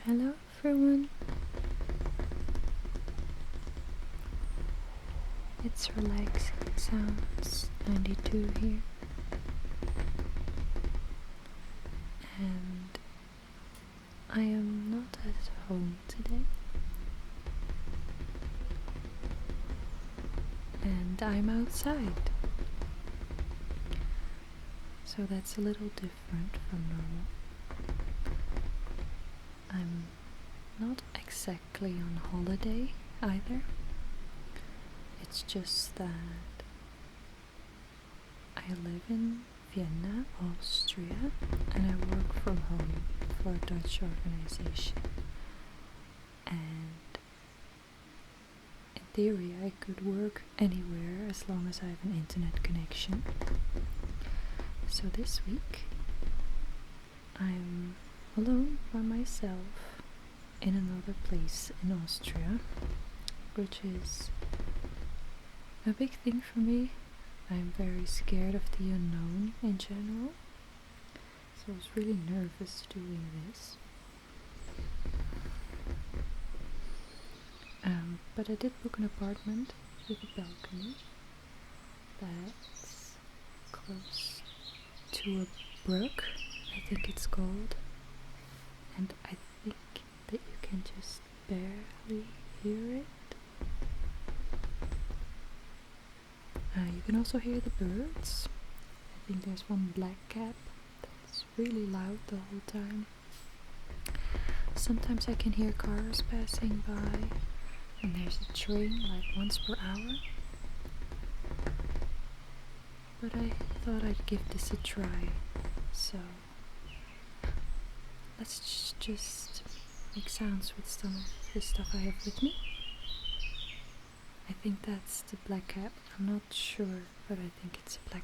Hello everyone. It's Relaxing Sounds 92 here. And I am not at home today. And I'm outside. So that's a little different from normal. I'm not exactly on holiday either. It's just that I live in Vienna, Austria, and I work from home for a Dutch organization. And in theory I could work anywhere as long as I have an internet connection. So this week I'm alone by myself in another place in Austria, which is a big thing for me. I'm very scared of the unknown in general, so I was really nervous doing this. But I did book an apartment with a balcony that's close to a brook, I think it's called, and I think that you can just barely hear it. You can also hear the birds. I think there's one blackcap that's really loud the whole time. Sometimes I can hear cars passing by, and there's a train like once per hour. But I thought I'd give this a try, so let's just make sounds with some of the stuff I have with me. I think that's the blackcap. I'm not sure, but I think it's a blackcap.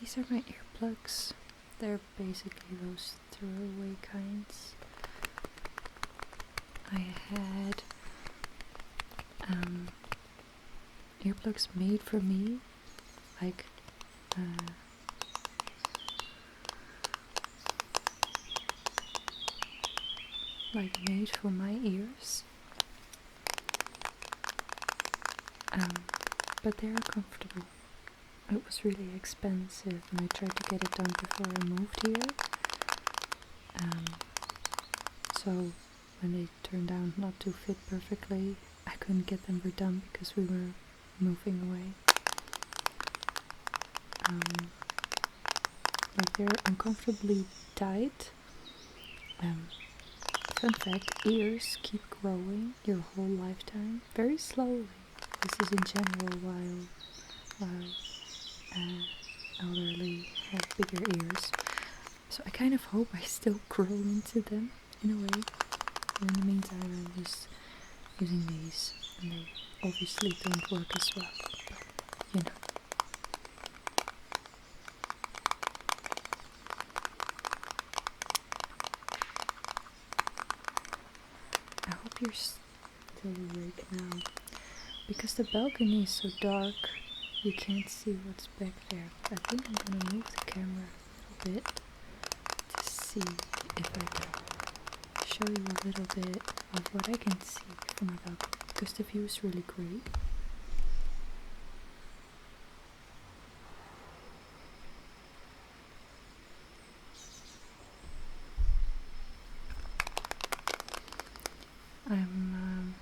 These are my earplugs. They're basically those throwaway kinds. I had earplugs made for me, like made for my ears. But they're comfortable. It was really expensive and I tried to get it done before I moved here. So when they turned out not to fit perfectly, I couldn't get them redone because we were moving away. They're uncomfortably tight. Fun fact, ears keep growing your whole lifetime, very slowly. This is in general while elderly have bigger ears. So I kind of hope I still grow into them in a way. And in the meantime I'm just using these, and they obviously don't work as well, but you know. I hope you're still awake now, because the balcony is so dark you can't see what's back there. I think I'm gonna move the camera a little bit to see if I can show you a little bit of what I can see from my balcony, because the view is really great. I'm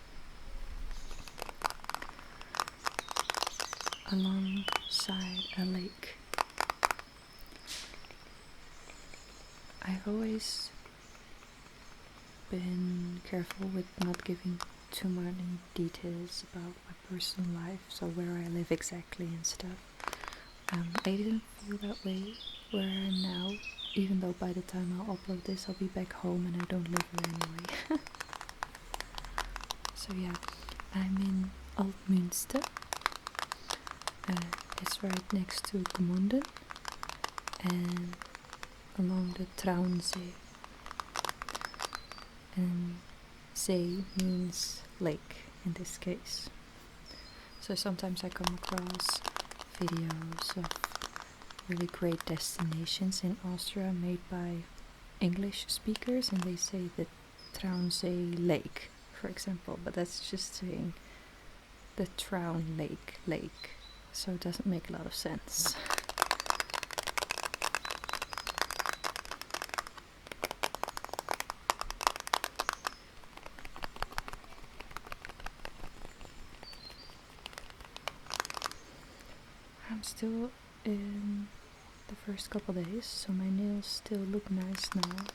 alongside a lake. I've always been careful with not giving too many details about my personal life, so where I live exactly and stuff. I didn't feel that way where I am now, even though by the time I'll upload this I'll be back home and I don't live here anyway. So yeah, I'm in Altmünster. It's right next to Gmunden and along the Traunsee. And zee means lake in this case. So sometimes I come across videos of really great destinations in Austria made by English speakers, and they say the Traunsee Lake, for example, but that's just saying the Traun Lake, so it doesn't make a lot of sense. I'm still in the first couple days, so my nails still look nice now,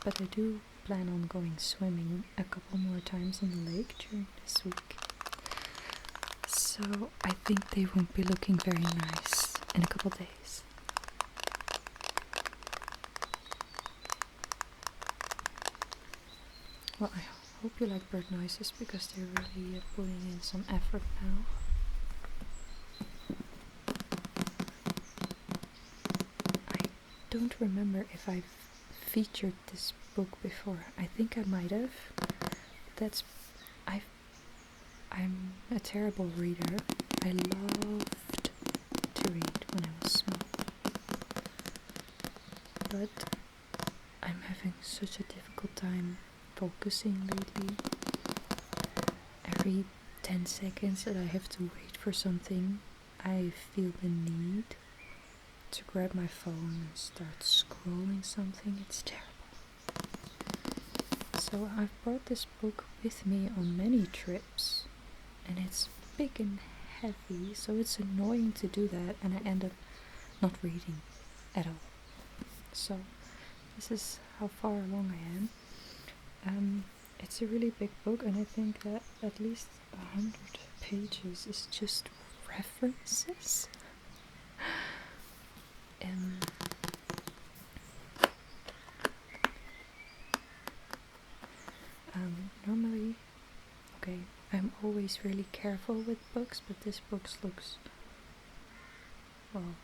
but I do plan on going swimming a couple more times in the lake during this week. So I think they won't be looking very nice in a couple days. Well, I hope you like bird noises because they're really putting in some effort now. I don't remember if I've featured this book before. I think I might have. I'm a terrible reader. I loved to read when I was small, but I'm having such a difficult time focusing lately. Every 10 seconds that I have to wait for something, I feel the need to grab my phone and start scrolling something. It's terrible. So I've brought this book with me on many trips, and it's big and heavy, so it's annoying to do that, and I end up not reading at all. So this is how far along I am. It's a really big book, and I think that at least 100 pages is just references. Normally, okay, I'm always really careful with books, but this book looks, well,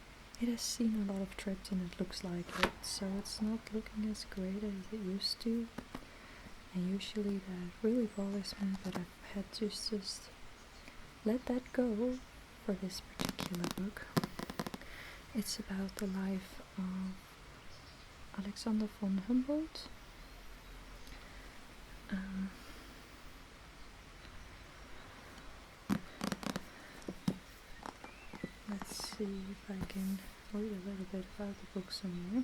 it has seen a lot of trips and it looks like it, so it's not looking as great as it used to. And usually that really bothers me, but I've had to just let that go for this particular book. It's about the life of Alexander von Humboldt. Let's see if I can read a little bit about the book somewhere.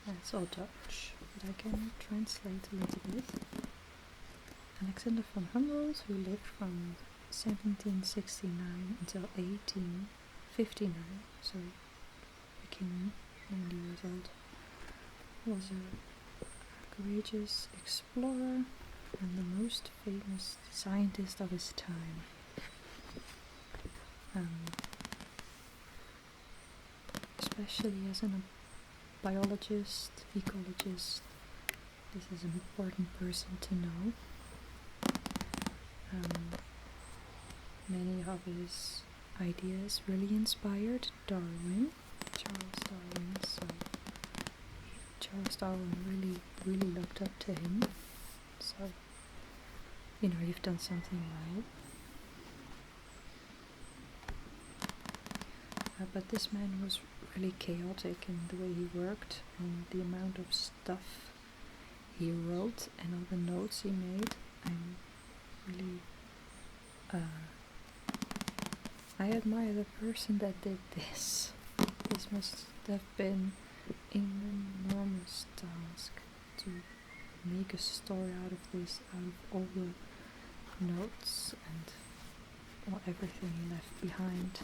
It's all Dutch, but I can translate a little bit. Alexander von Humboldt, who lived from 1769 until 1859, so became 90 years old, was a courageous explorer and the most famous scientist of his time. Especially as a biologist, ecologist, this is an important person to know. Many of his ideas really inspired Charles Darwin, so Charles Darwin really looked up to him. So, you've done something right. But this man was really chaotic in the way he worked, and the amount of stuff he wrote and all the notes he made. I'm really I admire the person that did this. This must have been an enormous task to make a story out of this, out of all the notes and everything he left behind.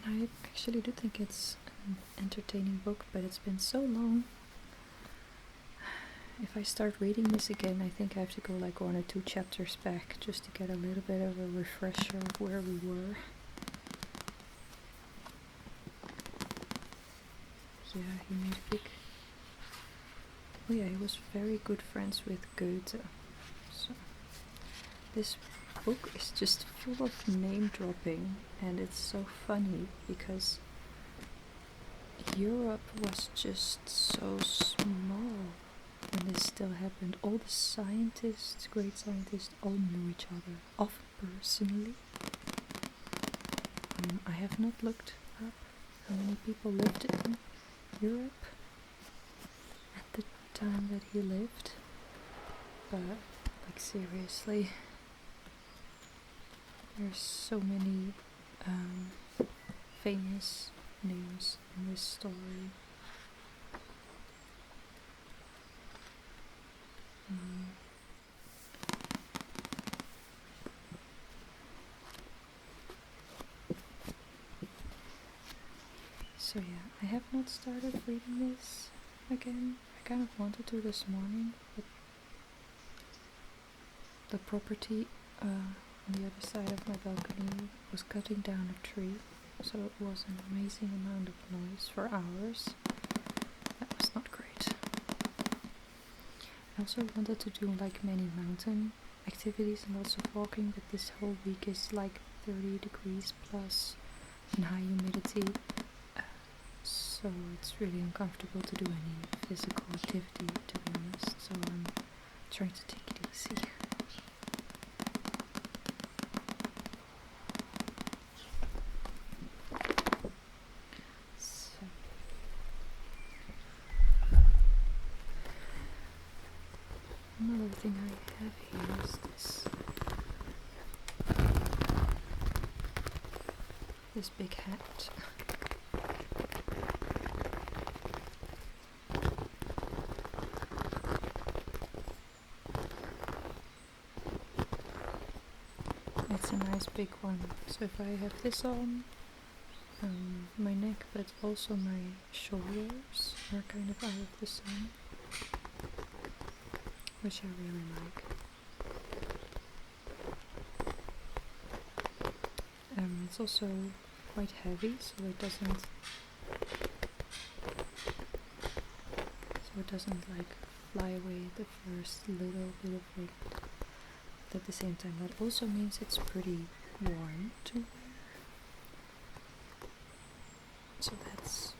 And I actually do think it's an entertaining book, but it's been so long. If I start reading this again, I think I have to go like 1 or 2 chapters back just to get a little bit of a refresher of where we were. Yeah, he made a big... Oh yeah, he was very good friends with Goethe. So This book is just full of name dropping, and it's so funny because Europe was just so small when this still happened. All the scientists, great scientists, all knew each other, often personally. I have not looked up how many people lived in Europe at the time that he lived, but like seriously, there's so many famous names in this story. So yeah, I have not started reading this again. I kind of wanted to this morning, but the property on the other side of my balcony was cutting down a tree, so it was an amazing amount of noise for hours. That was not great. I also wanted to do like many mountain activities and lots of walking, but this whole week is like 30 degrees plus and high humidity, so it's really uncomfortable to do any physical activity, to be honest, so I'm trying to take it easy. Another thing I have here is this big hat. It's a nice big one, so if I have this on my neck, but also my shoulders are kind of out of the sun, which I really like. It's also quite heavy, so it doesn't like fly away at the first little bit of wind. But at the same time, that also means it's pretty warm to wear. So that's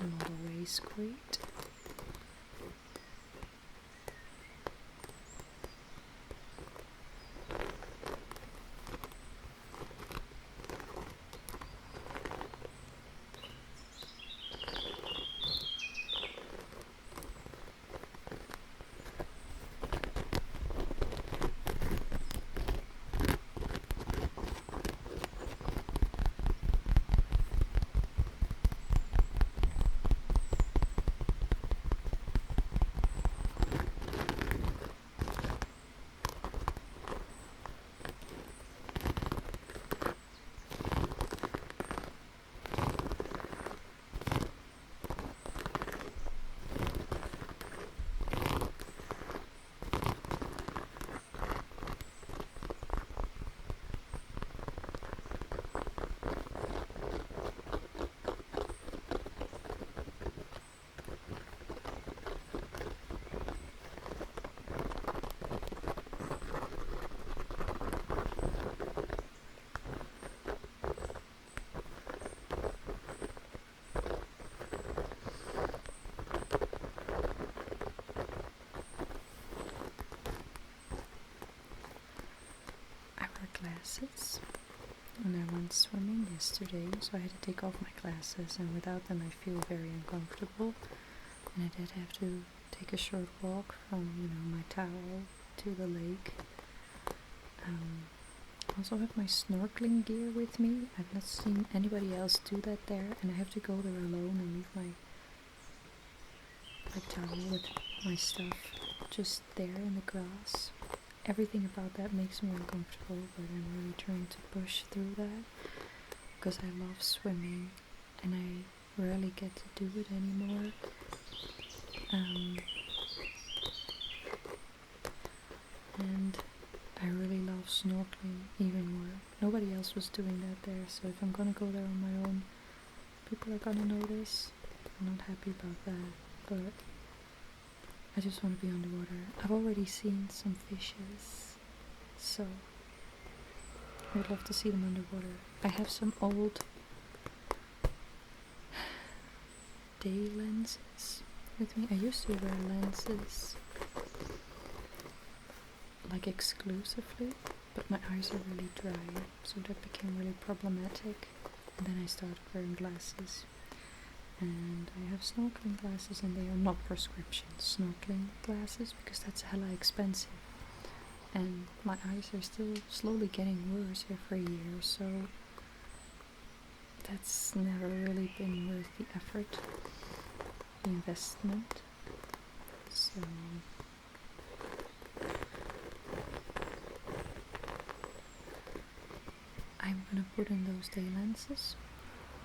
not always great. Glasses, and I went swimming yesterday, so I had to take off my glasses, and without them I feel very uncomfortable, and I did have to take a short walk from my towel to the lake. I also have my snorkeling gear with me. I've not seen anybody else do that there, and I have to go there alone and leave my towel with my stuff just there in the grass. Everything about that makes me uncomfortable, but I'm really trying to push through that because I love swimming and I rarely get to do it anymore. And I really love snorkeling even more. Nobody else was doing that there, so if I'm gonna go there on my own, people are gonna notice. I'm not happy about that, but I just want to be underwater. I've already seen some fishes So I'd love to see them underwater. I have some old day lenses with me. I used to wear lenses like exclusively, but my eyes are really dry, so that became really problematic. And then I started wearing glasses, and I have snorkeling glasses, and they are not prescription snorkeling glasses because that's hella expensive, and my eyes are still slowly getting worse every year, so that's never really been worth the effort, the investment. So I'm gonna put in those day lenses.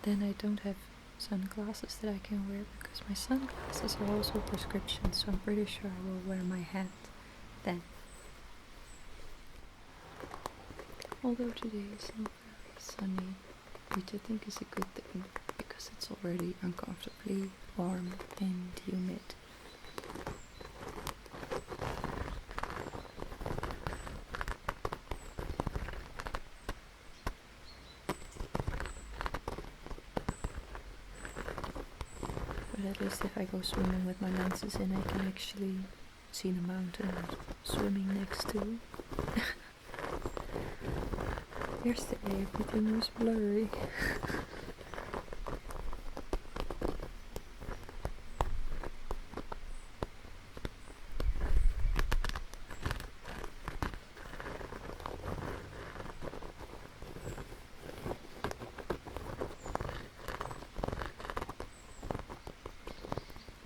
Then I don't have sunglasses that I can wear because my sunglasses are also prescription, so I'm pretty sure I will wear my hat then. Although today is not very sunny, which I think is a good thing because it's already uncomfortably warm and humid. But at least if I go swimming with my lenses in, I can actually see the mountain I'm swimming next to. Yesterday everything was blurry.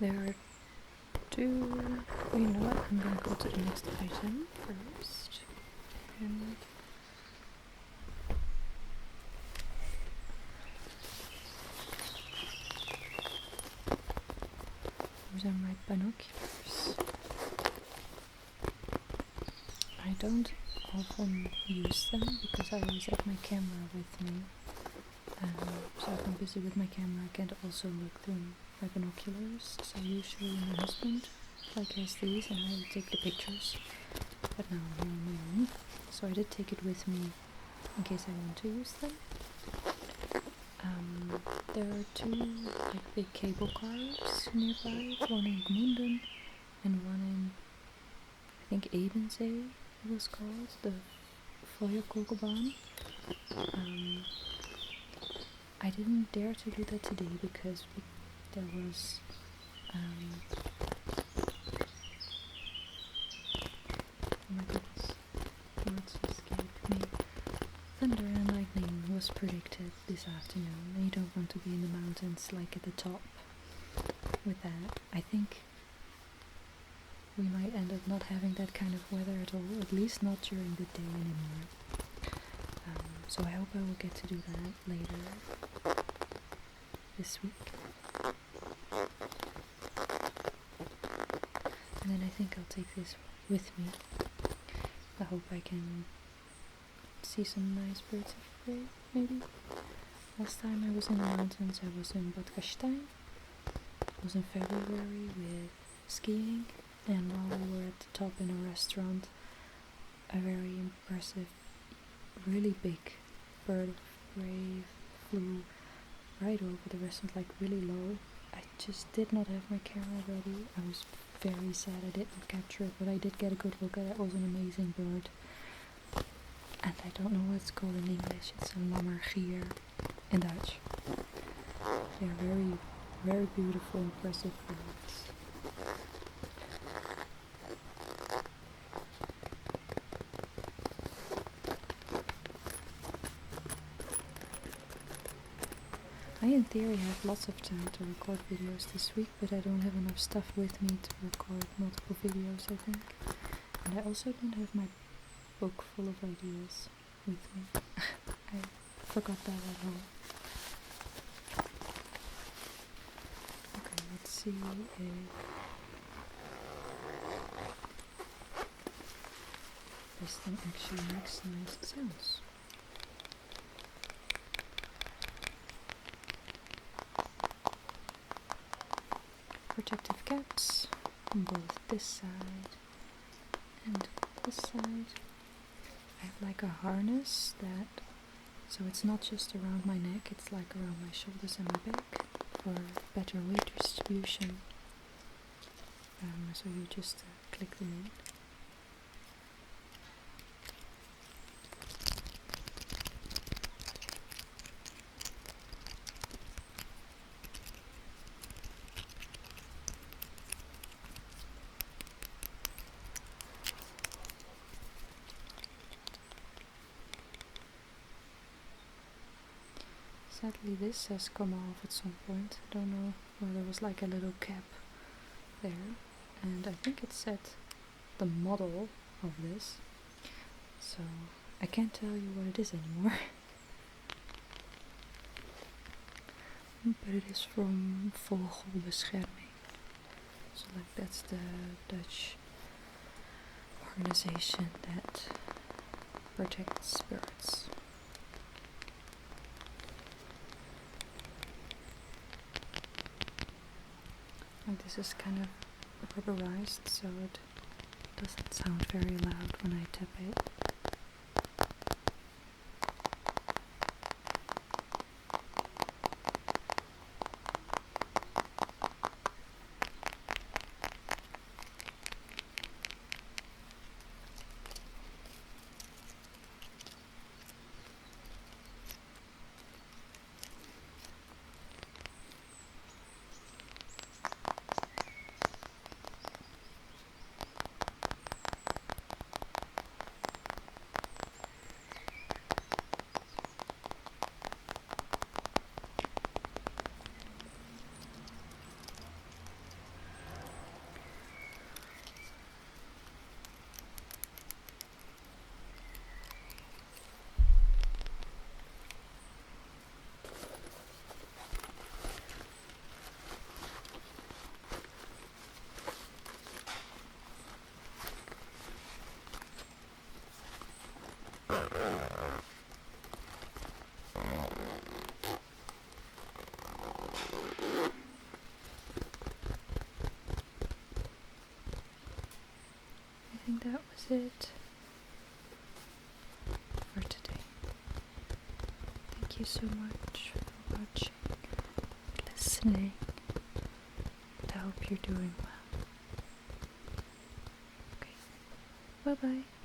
There are two. You know what? I'm gonna go to the next item first. And those are my binoculars. I don't often use them because I always have my camera with me. So if I'm busy with my camera, I can't also look through my binoculars. So usually my husband has these and I will take the pictures. But now I'm on my own. So I did take it with me in case I want to use them. There are two big cable cars nearby, one in Gmunden and one in, I think, Ebensee it was called, the Feuerkogelbahn. I didn't dare to do that today because there was oh my goodness, words escaped me. Thunder and lightning was predicted this afternoon, and you don't want to be in the mountains at the top with that. I think we might end up not having that kind of weather at all, at least not during the day anymore. So I hope I will get to do that later this week. And then I think I'll take this with me. I hope I can see some nice birds of prey, maybe. Last time I was in the mountains, I was in Bad Gastein. It was in February with skiing, and while we were at the top in a restaurant, a very impressive, really big bird of prey flew right over the restaurant, really low. I just did not have my camera ready. I was very sad I didn't capture it, but I did get a good look at it. It was an amazing bird. And I don't know what it's called in English. It's a lammergier in Dutch. They're very, very beautiful, impressive birds. I, in theory, have lots of time to record videos this week, but I don't have enough stuff with me to record multiple videos, I think. And I also don't have my book full of ideas with me. I forgot that at home. Okay, let's see if this thing actually makes nice sounds. Protective caps on both this side and this side. I have like a harness that, so it's not just around my neck, it's like around my shoulders and my back for better weight distribution. So you just click them in. Sadly this has come off at some point. I don't know where there was like a little cap there, and I think it said the model of this, so I can't tell you what it is anymore. But it is from Vogelbescherming, so like that's the Dutch organization that protects birds. Like this is kind of rubberized, so it doesn't sound very loud when I tap it. I think that was it for today. Thank you so much for watching, listening, and I hope you're doing well. Okay, bye bye.